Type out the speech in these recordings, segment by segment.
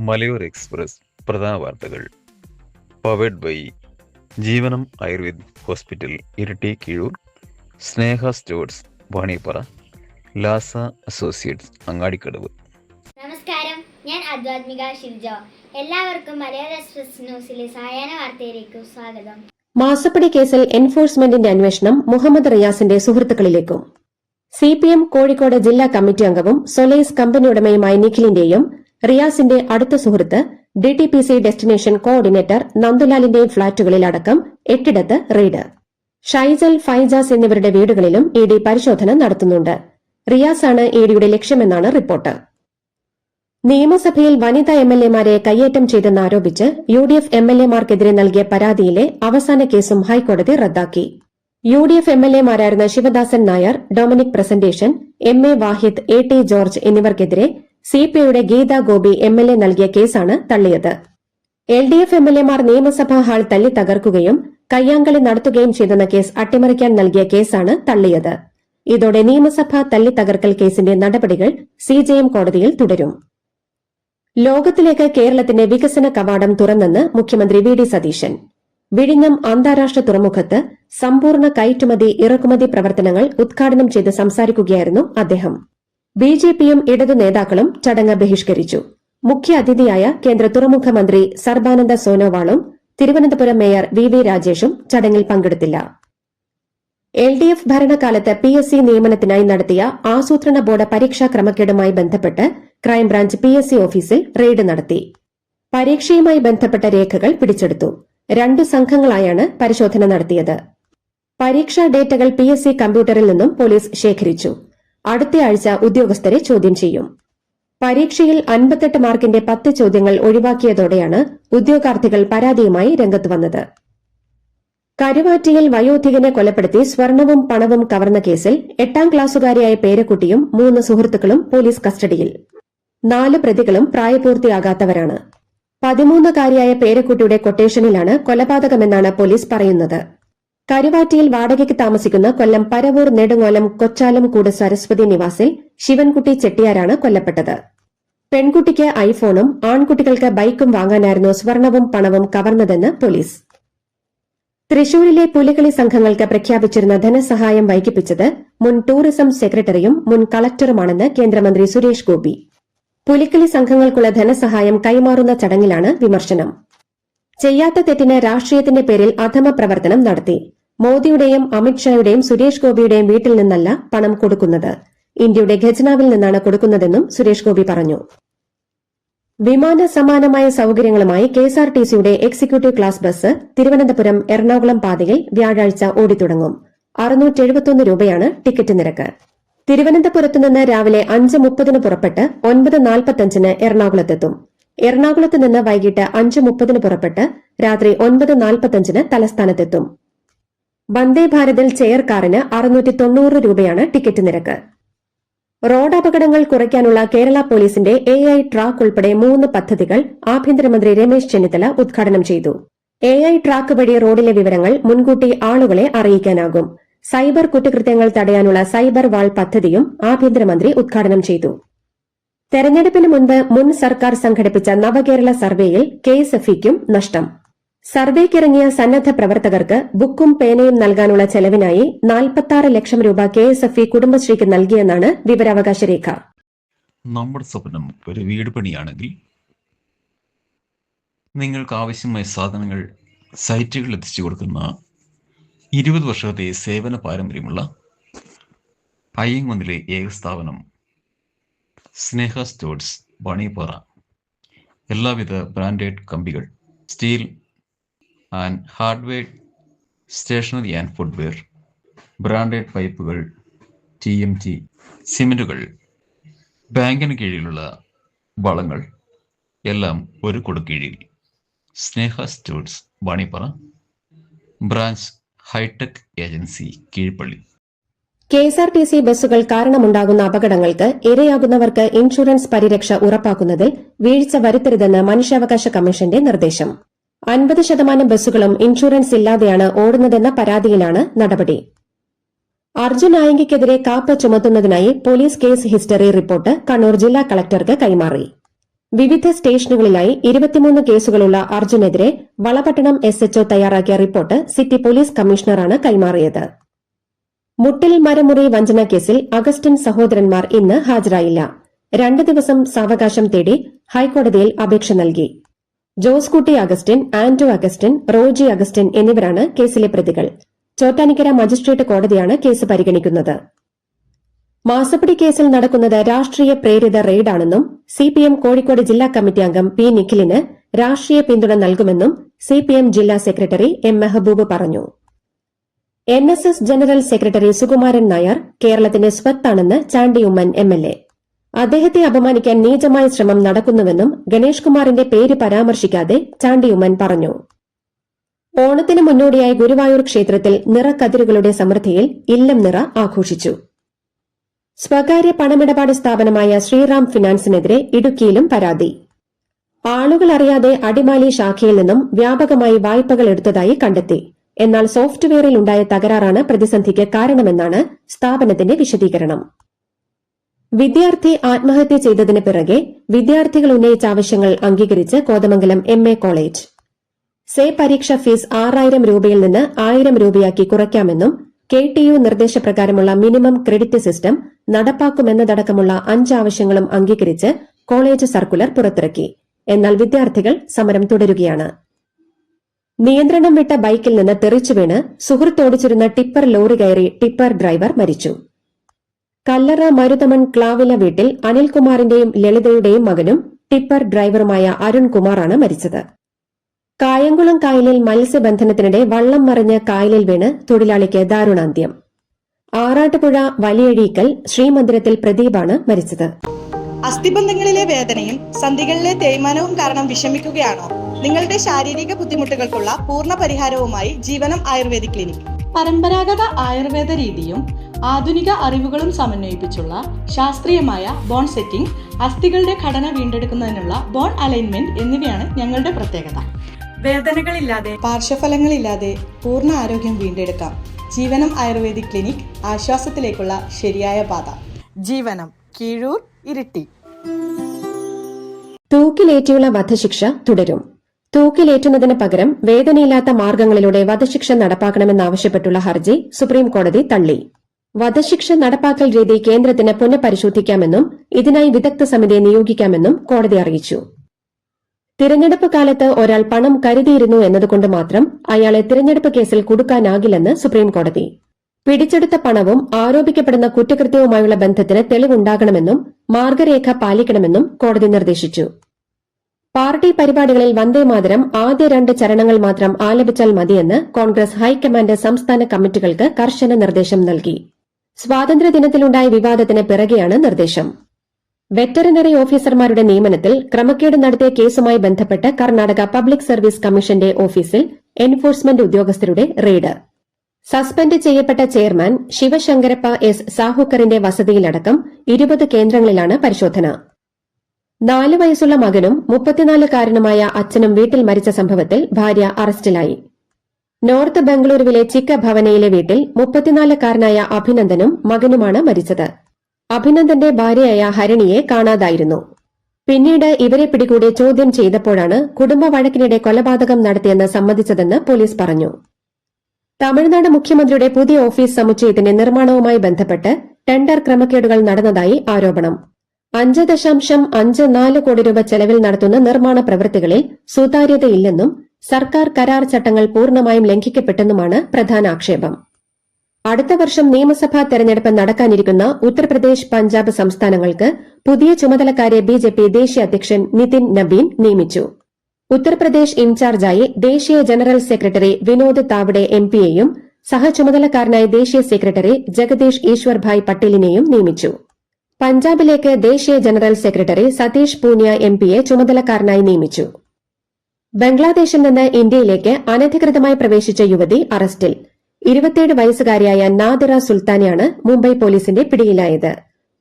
മലയോര എക്സ്പ്രസ് പ്രധാന വാർത്തകൾ powered by Jeevanam Ayurved hospital Iritty Keezhur, Sneha stores Vaniyappara, Lasa associates Angadikkadavu. നമസ്കാരം, ഞാൻ ആധ്യാത്മിക ഷിൽജ. എല്ലാവർക്കും മലയാള എക്സ്പ്രസ് ന്യൂസിലെ സായാഹ്ന വാർത്തയിലേക്ക് സ്വാഗതം. മാസപ്പടി കേസിൽ എൻഫോഴ്സ്മെന്റിന്റെ അന്വേഷണം മുഹമ്മദ് റിയാസിന്റെ സുഹൃത്തുക്കളിലേക്കും. CPM കോഴിക്കോട് ജില്ലാ കമ്മിറ്റി അംഗവും സൊലൈസ് കമ്പനി ഉടമയുമായ നിഖിലിന്റെയും റിയാസിന്റെ അടുത്ത സുഹൃത്ത് DTPC ഡെസ്റ്റിനേഷൻ കോർഡിനേറ്റർ നന്ദുലാലിന്റെയും ഫ്ളാറ്റുകളിലടക്കം 8 റെയ്ഡ്. ഷൈജൽ, ഫൈജാസ് എന്നിവരുടെ വീടുകളിലും ED പരിശോധന നടത്തുന്നുണ്ട്. റിയാസാണ് EDയുടെ ലക്ഷ്യമെന്നാണ് റിപ്പോർട്ട്. നിയമസഭയിൽ വനിതാ MLA-മാരെ കയ്യേറ്റം ചെയ്തെന്നാരോപിച്ച് UDF MLA-മാർക്കെതിരെ നൽകിയ പരാതിയിലെ അവസാന കേസും ഹൈക്കോടതി റദ്ദാക്കി. UDF MLA-മാരായിരുന്ന Sivadasan Nair, Dominic Presentation, MA Wahid, AT George എന്നിവർക്കെതിരെ CPIയുടെ ഗീതാ ഗോപി MLA നൽകിയ കേസാണ് തള്ളിയത്. LDF MLA-മാർ നിയമസഭാ ഹാൾ തല്ലി തകർക്കുകയും കയ്യാങ്കളി നടത്തുകയും ചെയ്തെന്ന കേസ് അട്ടിമറിക്കാൻ നൽകിയ കേസാണ് തള്ളിയത്. ഇതോടെ നിയമസഭാ തല്ലി തകർക്കൽ കേസിന്റെ നടപടികൾ CJM കോടതിയിൽ തുടരും. ലോകത്തിലേക്ക് കേരളത്തിന്റെ വികസന കവാടം തുറന്നെന്ന് മുഖ്യമന്ത്രി VD സതീശൻ. വിഴിഞ്ഞം അന്താരാഷ്ട്ര തുറമുഖത്ത് സമ്പൂർണ്ണ കയറ്റുമതി ഇറക്കുമതി പ്രവർത്തനങ്ങൾ ഉദ്ഘാടനം ചെയ്ത് സംസാരിക്കുകയായിരുന്നു അദ്ദേഹം. BJPയും ഇടതു നേതാക്കളും ചടങ്ങ് ബഹിഷ്കരിച്ചു. മുഖ്യ അതിഥിയായ കേന്ദ്ര തുറമുഖ മന്ത്രി സർബാനന്ദ സോനോവാളും തിരുവനന്തപുരം മേയർ VV രാജേഷും ചടങ്ങിൽ പങ്കെടുത്തില്ല. LDF ഭരണകാലത്ത് PSC നിയമനത്തിനായി നടത്തിയ ആസൂത്രണ ബോർഡ് പരീക്ഷാ ക്രമക്കേടുമായി ബന്ധപ്പെട്ട് ക്രൈംബ്രാഞ്ച് PSC ഓഫീസിൽ റെയ്ഡ് നടത്തി. പരീക്ഷയുമായി ബന്ധപ്പെട്ട രേഖകൾ പിടിച്ചെടുത്തു. 2 സംഘങ്ങളായാണ് പരിശോധന നടത്തിയത്. പരീക്ഷാ ഡേറ്റകൾ PSC കമ്പ്യൂട്ടറിൽ നിന്നും പോലീസ് ശേഖരിച്ചു. അടുത്തയാഴ്ച ഉദ്യോഗസ്ഥരെ ചോദ്യം ചെയ്യും. പരീക്ഷയിൽ 58 മാർക്കിന്റെ 10 ചോദ്യങ്ങൾ ഒഴിവാക്കിയതോടെയാണ് ഉദ്യോഗാർത്ഥികൾ പരാതിയുമായി രംഗത്ത് വന്നത്. കരുവാറ്റിയിൽ വയോധികനെ കൊലപ്പെടുത്തി സ്വർണവും പണവും കവർന്ന കേസിൽ 8ാം ക്ലാസുകാരിയായ പേരക്കുട്ടിയും 3 സുഹൃത്തുക്കളും പോലീസ് കസ്റ്റഡിയിൽ. 4 പ്രതികളും പ്രായപൂർത്തിയാകാത്തവരാണ്. 13-കാരിയായ പേരക്കുട്ടിയുടെ കൊട്ടേഷനിലാണ് കൊലപാതകമെന്നാണ് പോലീസ് പറയുന്നത്. കരുവാറ്റിയിൽ വാടകയ്ക്ക് താമസിക്കുന്ന കൊല്ലം പരവൂർ നെടുങ്ങോലം കൊച്ചാലം കൂട് സരസ്വതി നിവാസിൽ ശിവൻകുട്ടി ചെട്ടിയാരാണ് കൊല്ലപ്പെട്ടത്. പെൺകുട്ടിക്ക് ഐഫോണും ആൺകുട്ടികൾക്ക് ബൈക്കും വാങ്ങാനായിരുന്നു സ്വർണവും പണവും കവർന്നതെന്ന് പോലീസ്. തൃശൂരിലെ പുലികളി സംഘങ്ങൾക്ക് പ്രഖ്യാപിച്ചിരുന്ന ധനസഹായം വൈകിപ്പിച്ചത് മുൻ ടൂറിസം സെക്രട്ടറിയും മുൻ കളക്ടറുമാണെന്ന് കേന്ദ്രമന്ത്രി സുരേഷ് ഗോപി. പുലിക്കളി സംഘങ്ങൾക്കുള്ള ധനസഹായം കൈമാറുന്ന ചടങ്ങിലാണ് വിമർശനം. ചെയ്യാത്ത തെറ്റിന് രാഷ്ട്രീയത്തിന്റെ പേരിൽ അധമ പ്രവർത്തനം നടത്തി. മോദിയുടെയും അമിത്ഷായുടെയും സുരേഷ് ഗോപിയുടെയും വീട്ടിൽ നിന്നല്ല പണം കൊടുക്കുന്നത്, ഇന്ത്യയുടെ ഖജനാവിൽ നിന്നാണ് കൊടുക്കുന്നതെന്നും സുരേഷ് ഗോപി പറഞ്ഞു. വിമാന സമാനമായ സൌകര്യങ്ങളുമായി KSRTCയുടെ executive class bus Thiruvananthapuram Ernakulam പാതയിൽ വ്യാഴാഴ്ച ഓടിത്തുടങ്ങും. 671 രൂപയാണ് ടിക്കറ്റ് നിരക്ക്. തിരുവനന്തപുരത്തുനിന്ന് രാവിലെ 5:30 പുറപ്പെട്ട് 9:45 എറണാകുളത്തെത്തും. എറണാകുളത്ത് നിന്ന് വൈകിട്ട് 5:30 പുറപ്പെട്ട് രാത്രി 9:45 തലസ്ഥാനത്തെത്തും. വന്ദേ ഭാരതിൽ ചെയർ കാറിന് 690 രൂപയാണ് ടിക്കറ്റ് നിരക്ക്. റോഡ് അപകടങ്ങൾ കുറയ്ക്കാനുള്ള കേരള പോലീസിന്റെ AI ട്രാക്ക് ഉൾപ്പെടെ 3 പദ്ധതികൾ ആഭ്യന്തരമന്ത്രി രമേശ് ചെന്നിത്തല ഉദ്ഘാടനം ചെയ്തു. AI ട്രാക്ക് വഴി റോഡിലെ വിവരങ്ങൾ മുൻകൂട്ടി ആളുകളെ അറിയിക്കാനാകും. സൈബർ കുറ്റകൃത്യങ്ങൾ തടയാനുള്ള സൈബർ വാൾ പദ്ധതിയും ആഭ്യന്തരമന്ത്രി ഉദ്ഘാടനം ചെയ്തു. തെരഞ്ഞെടുപ്പിന് മുൻപ് മുൻ സർക്കാർ സംഘടിപ്പിച്ച നവകേരള സർവേയിൽ KSFEക്കും നഷ്ടം. സർവേക്കിറങ്ങിയ സന്നദ്ധ പ്രവർത്തകർക്ക് ബുക്കും പേനയും നൽകാനുള്ള ചെലവിനായി 46 ലക്ഷം രൂപ KSFE കുടുംബശ്രീക്ക് നൽകിയെന്നാണ് വിവരാവകാശ രേഖ. നമ്മുടെ സ്വപ്നം ഒരു വീട് പണിയാണെങ്കിൽ നിങ്ങൾക്ക് ആവശ്യമായ സാധനങ്ങൾ സൈറ്റുകളിൽ എത്തിച്ചു കൊടുക്കുന്ന 20 വർഷത്തെ സേവന പാരമ്പര്യമുള്ള അയ്യങ്കുന്നിലെ ഏക സ്ഥാപനം സ്നേഹ സ്റ്റോഴ്സ് വാണിയപ്പാറ. എല്ലാവിധ ബ്രാൻഡഡ് കമ്പികൾ, steel and hardware, stationery and footwear, branded പൈപ്പുകൾ, TMT, സിമെന്റുകൾ, ബാങ്കിന് കീഴിലുള്ള വളങ്ങൾ എല്ലാം ഒരു കൊടുക്കീഴിൽ. Sneha stores Vaniyappara, branch hi-tech agency Keezhpally. KSRTC ബസ്സുകൾ കാരണമുണ്ടാകുന്ന അപകടങ്ങൾക്ക് ഇരയാകുന്നവർക്ക് ഇൻഷുറൻസ് പരിരക്ഷ ഉറപ്പാക്കുന്നതിൽ വീഴ്ച വരുത്തരുതെന്ന് മനുഷ്യാവകാശ കമ്മീഷന്റെ നിർദ്ദേശം. 50% ബസ്സുകളും ഇൻഷുറൻസ് ഇല്ലാതെയാണ് ഓടുന്നതെന്ന പരാതിയിലാണ് നടപടി. അർജുൻ ആയങ്കിക്കെതിരെ കാപ്പ ചുമത്തുന്നതിനായി police case history report Kannur ജില്ലാ കളക്ടർക്ക് കൈമാറി. വിവിധ സ്റ്റേഷനുകളിലായി 23 കേസുകളുള്ള അർജുനെതിരെ വളപട്ടണം SHO തയ്യാറാക്കിയ റിപ്പോർട്ട് സിറ്റി പോലീസ് കമ്മീഷണറാണ് കൈമാറിയത്. മുട്ടിൽ മരമുറി വഞ്ചന കേസിൽ അഗസ്റ്റിൻ സഹോദരന്മാർ ഇന്ന് ഹാജരായില്ല. 2 ദിവസം സാവകാശം തേടി ഹൈക്കോടതിയിൽ അപേക്ഷ നൽകി. ജോസ് കുട്ടി Augustine, Anto Augustine, Roji Augustine എന്നിവരാണ് കേസിലെ പ്രതികൾ. ചോറ്റാനിക്കര മജിസ്ട്രേറ്റ് കോടതിയാണ് കേസ് പരിഗണിക്കുന്നത്. മാസപ്പടി കേസിൽ നടക്കുന്നത് രാഷ്ട്രീയ പ്രേരിത റെയ്ഡാണെന്നും CPM കോഴിക്കോട് ജില്ലാ കമ്മിറ്റി അംഗം P. നിഖിലിന് രാഷ്ട്രീയ പിന്തുണ നൽകുമെന്നും CPM ജില്ലാ സെക്രട്ടറി M. മെഹബൂബ് പറഞ്ഞു. NSS general secretary Sukumaran Nair കേരളത്തിന്റെ സ്വത്താണെന്ന് ചാണ്ടി ഉമ്മൻ MLA. അദ്ദേഹത്തെ അപമാനിക്കാൻ നീചമായ ശ്രമം നടക്കുന്നുവെന്നും ഗണേഷ് കുമാറിന്റെ പേര് പരാമർശിക്കാതെ ചാണ്ടി ഉമ്മൻ പറഞ്ഞു. ഓണത്തിന് മുന്നോടിയായി ഗുരുവായൂർ ക്ഷേത്രത്തിൽ നിറക്കതിരുകളുടെ സമൃദ്ധിയിൽ ഇല്ലം നിറ ആഘോഷിച്ചു. സ്വകാര്യ പണമിടപാട് സ്ഥാപനമായ ശ്രീറാം ഫിനാൻസിനെതിരെ ഇടുക്കിയിലും പരാതി. ആളുകൾ അറിയാതെ അടിമാലി ശാഖയിൽ നിന്നും വ്യാപകമായി വായ്പകൾ എടുത്തതായി കണ്ടെത്തി. എന്നാൽ സോഫ്റ്റ്വെയറിൽ ഉണ്ടായ തകരാറാണ് പ്രതിസന്ധിക്ക് കാരണമെന്നാണ് സ്ഥാപനത്തിന്റെ വിശദീകരണം. വിദ്യാർത്ഥി ആത്മഹത്യ ചെയ്തതിന് പിറകെ വിദ്യാർത്ഥികൾ ഉന്നയിച്ച ആവശ്യങ്ങൾ അംഗീകരിച്ച് കോതമംഗലം MA കോളേജ്. സേ പരീക്ഷ ഫീസ് 6000 രൂപയിൽ നിന്ന് 1000 രൂപയാക്കി കുറയ്ക്കാമെന്നും KTU നിർദ്ദേശപ്രകാരമുള്ള മിനിമം ക്രെഡിറ്റ് സിസ്റ്റം നടപ്പാക്കുമെന്നതടക്കമുള്ള 5 ആവശ്യങ്ങളും അംഗീകരിച്ച് കോളേജ് സർക്കുലർ പുറത്തിറക്കി. എന്നാൽ വിദ്യാർത്ഥികൾ സമരം തുടരുകയാണ്. നിയന്ത്രണം വിട്ട ബൈക്കിൽ നിന്ന് തെറിച്ചു വീണ് സുഹൃത്തോടിച്ചിരുന്ന ടിപ്പർ ലോറി കയറി ടിപ്പർ ഡ്രൈവർ മരിച്ചു. കല്ലറ മരുതമൺ ക്ലാവില വീട്ടിൽ അനിൽകുമാറിന്റെയും ലളിതയുടെയും മകനും ടിപ്പർ ഡ്രൈവറുമായ അരുൺകുമാറാണ് മരിച്ചത്. കായംകുളം കായലിൽ മത്സ്യബന്ധനത്തിനിടെ വള്ളം മറിഞ്ഞ് കായലിൽ വീണ് തൊഴിലാളിക്ക് ദാരുണാന്ത്യം. ആറാട്ടുപുഴ വലിയഴീക്കൽ ശ്രീമന്ദിരത്തിൽ പ്രദീപാണ് മരിച്ചത്. അസ്ഥിബന്ധങ്ങളിലെ വേദനയും സന്ധികളിലെ തേയ്മാനവും കാരണം വിഷമിക്കുകയാണോ? നിങ്ങളുടെ ശാരീരിക ബുദ്ധിമുട്ടുകൾക്കുള്ള പൂർണ്ണ പരിഹാരവുമായി ജീവനം ആയുർവേദിക് ക്ലിനിക്. പരമ്പരാഗത ആയുർവേദ രീതിയും ആധുനിക അറിവുകളും സമന്വയിപ്പിച്ചുള്ള ശാസ്ത്രീയമായ ബോൺ സെറ്റിംഗ്, അസ്ഥികളുടെ ഘടന വീണ്ടെടുക്കുന്നതിനുള്ള ബോൺ അലൈൻമെന്റ് എന്നിവയാണ് ഞങ്ങളുടെ പ്രത്യേകത. വേദനകളില്ലാതെ, പാർശ്വഫലങ്ങളില്ലാതെ പൂർണ്ണ ആരോഗ്യം വീണ്ടെടുക്കാം. ജീവനം ആയുർവേദിക് ക്ലിനിക്, ആശ്വാസത്തിലേക്കുള്ള ശരിയായ പാത. ജീവനം, കീഴൂർ, ഇരിട്ടി. തൂക്കിലേറ്റിയുള്ള വധശിക്ഷ തുടരും. തൂക്കിലേറ്റുന്നതിന് പകരം വേദനയില്ലാത്ത മാർഗങ്ങളിലൂടെ വധശിക്ഷ നടപ്പാക്കണമെന്നാവശ്യപ്പെട്ടുള്ള ഹർജി സുപ്രീംകോടതി തള്ളി. വധശിക്ഷ നടപ്പാക്കൽ രീതി കേന്ദ്രത്തിന് പുനഃപരിശോധിക്കാമെന്നും ഇതിനായി വിദഗ്ധ സമിതിയെ നിയോഗിക്കാമെന്നും കോടതി അറിയിച്ചു. തിരഞ്ഞെടുപ്പ് കാലത്ത് ഒരാൾ പണം കരുതിയിരുന്നു എന്നതുകൊണ്ട് മാത്രം അയാളെ തിരഞ്ഞെടുപ്പ് കേസിൽ കുടുക്കാനാകില്ലെന്ന് സുപ്രീംകോടതി. പിടിച്ചെടുത്ത പണവും ആരോപിക്കപ്പെടുന്ന കുറ്റകൃത്യവുമായുള്ള ബന്ധത്തിന് തെളിവുണ്ടാകണമെന്നും മാർഗരേഖ പാലിക്കണമെന്നും കോടതി നിർദ്ദേശിച്ചു. പാർട്ടി പരിപാടികളിൽ വന്ദേമാതരം ആദ്യ 2 ചരണങ്ങൾ മാത്രം ആലപിച്ചാൽ മതിയെന്ന് കോൺഗ്രസ് ഹൈക്കമാൻഡ് സംസ്ഥാന കമ്മിറ്റികൾക്ക് കർശന നിർദ്ദേശം നൽകി. സ്വാതന്ത്ര്യദിനത്തിലുണ്ടായ വിവാദത്തിന് പിറകെയാണ് നിർദ്ദേശം. വെറ്ററിനറി ഓഫീസർമാരുടെ നിയമനത്തിൽ ക്രമക്കേട് നടത്തിയ കേസുമായി ബന്ധപ്പെട്ട് കർണാടക പബ്ലിക് സർവീസ് കമ്മീഷന്റെ ഓഫീസിൽ എൻഫോഴ്സ്മെന്റ് ഉദ്യോഗസ്ഥരുടെ റെയ്ഡ്. സസ്പെൻഡ് ചെയ്യപ്പെട്ട ചെയർമാൻ ശിവശങ്കരപ്പ S. സാഹുക്കറിന്റെ വസതിയിലടക്കം 20 കേന്ദ്രങ്ങളിലാണ് പരിശോധന. 4 വയസ്സുള്ള മകനും 34-കാരനുമായ അച്ഛനും വീട്ടിൽ മരിച്ച സംഭവത്തിൽ ഭാര്യ അറസ്റ്റിലായി. നോർത്ത് ബംഗളൂരുവിലെ ചിക്ക ഭവനയിലെ വീട്ടിൽ 34-കാരനായ അഭിനന്ദനും മകനുമാണ് മരിച്ചത്. അഭിനന്ദന്റെ ഭാര്യയായ ഹരിണിയെ കാണാതായിരുന്നു. പിന്നീട് ഇവരെ പിടികൂടി ചോദ്യം ചെയ്തപ്പോഴാണ് കുടുംബ വഴക്കിനിടെ കൊലപാതകം നടത്തിയെന്ന് സമ്മതിച്ചതെന്ന് പോലീസ് പറഞ്ഞു. തമിഴ്നാട് മുഖ്യമന്ത്രിയുടെ പുതിയ ഓഫീസ് സമുച്ചയത്തിന്റെ നിർമ്മാണവുമായി ബന്ധപ്പെട്ട് ടെൻഡർ ക്രമക്കേടുകൾ നടന്നതായി ആരോപണം. 5.54 കോടി രൂപ ചെലവിൽ നടത്തുന്ന നിർമ്മാണ പ്രവൃത്തികളിൽ സുതാര്യതയില്ലെന്നും സർക്കാർ കരാർ ചട്ടങ്ങൾ പൂർണ്ണമായും ലംഘിക്കപ്പെട്ടെന്നുമാണ് പ്രധാന ആക്ഷേപം. അടുത്ത വർഷം നിയമസഭാ തെരഞ്ഞെടുപ്പ് നടക്കാനിരിക്കുന്ന ഉത്തർപ്രദേശ്, പഞ്ചാബ് സംസ്ഥാനങ്ങൾക്ക് പുതിയ ചുമതലക്കാരെ BJP ദേശീയ അധ്യക്ഷൻ നിതിൻ നബീൻ നിയമിച്ചു. ഉത്തർപ്രദേശ് ഇൻചാർജായി ദേശീയ ജനറൽ സെക്രട്ടറി വിനോദ് താവ്ഡെ MPയെയും സഹചുമതലക്കാരനായി ദേശീയ സെക്രട്ടറി ജഗദീഷ് ഈശ്വർഭായ് പട്ടേലിനെയും നിയമിച്ചു. പഞ്ചാബിലേക്ക് ദേശീയ ജനറൽ സെക്രട്ടറി സതീഷ് പൂനിയ MPയെ ചുമതലക്കാരനായി നിയമിച്ചു. ബംഗ്ലാദേശിൽ നിന്ന് ഇന്ത്യയിലേക്ക് അനധികൃതമായി പ്രവേശിച്ച യുവതി അറസ്റ്റിൽ. 27 വയസ്സുകാരിയായ നാദിറ സുൽത്താനെയാണ് മുംബൈ പോലീസിന്റെ പിടിയിലായത്.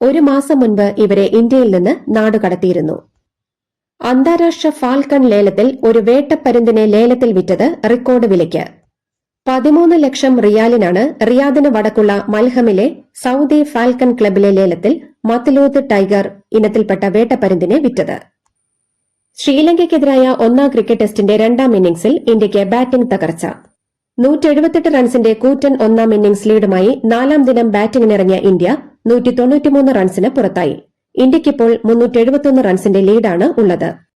1 മാസം മുൻപ് ഇവരെ ഇന്ത്യയിൽ നിന്ന് നാടുകടത്തിയിരുന്നു. അന്താരാഷ്ട്ര ഫാൽക്കൺ ലേലത്തിൽ ഒരു വേട്ടപ്പരുന്തിനെ ലേലത്തിൽ വിറ്റത് റെക്കോർഡ് വിലയ്ക്ക്. 13 ലക്ഷം റിയാലിനാണ് റിയാദിന് വടക്കുള്ള മൽഹമിലെ സൌദി ഫാൽക്കൺ ക്ലബിലെ ലേലത്തിൽ മത്ലൂത്ത് ടൈഗർ ഇനത്തിൽപ്പെട്ട വേട്ടപ്പരുന്തിനെ വിറ്റത്. ശ്രീലങ്കയ്ക്കെതിരായ ഒന്നാം ക്രിക്കറ്റ് ടെസ്റ്റിന്റെ രണ്ടാം ഇന്നിംഗ്സിൽ ഇന്ത്യയ്ക്ക് ബാറ്റിംഗ് തകർച്ച. 178 റൺസിന്റെ കൂറ്റൻ ഒന്നാം ഇന്നിംഗ്സ് ലീഡുമായി നാലാം ദിനം ബാറ്റിംഗിനിറങ്ങിയ ഇന്ത്യ 193 റൺസിന് പുറത്തായി. ഇന്ത്യയ്ക്കിപ്പോൾ 371 റൺസിന്റെ ലീഡാണ് ഉള്ളത്.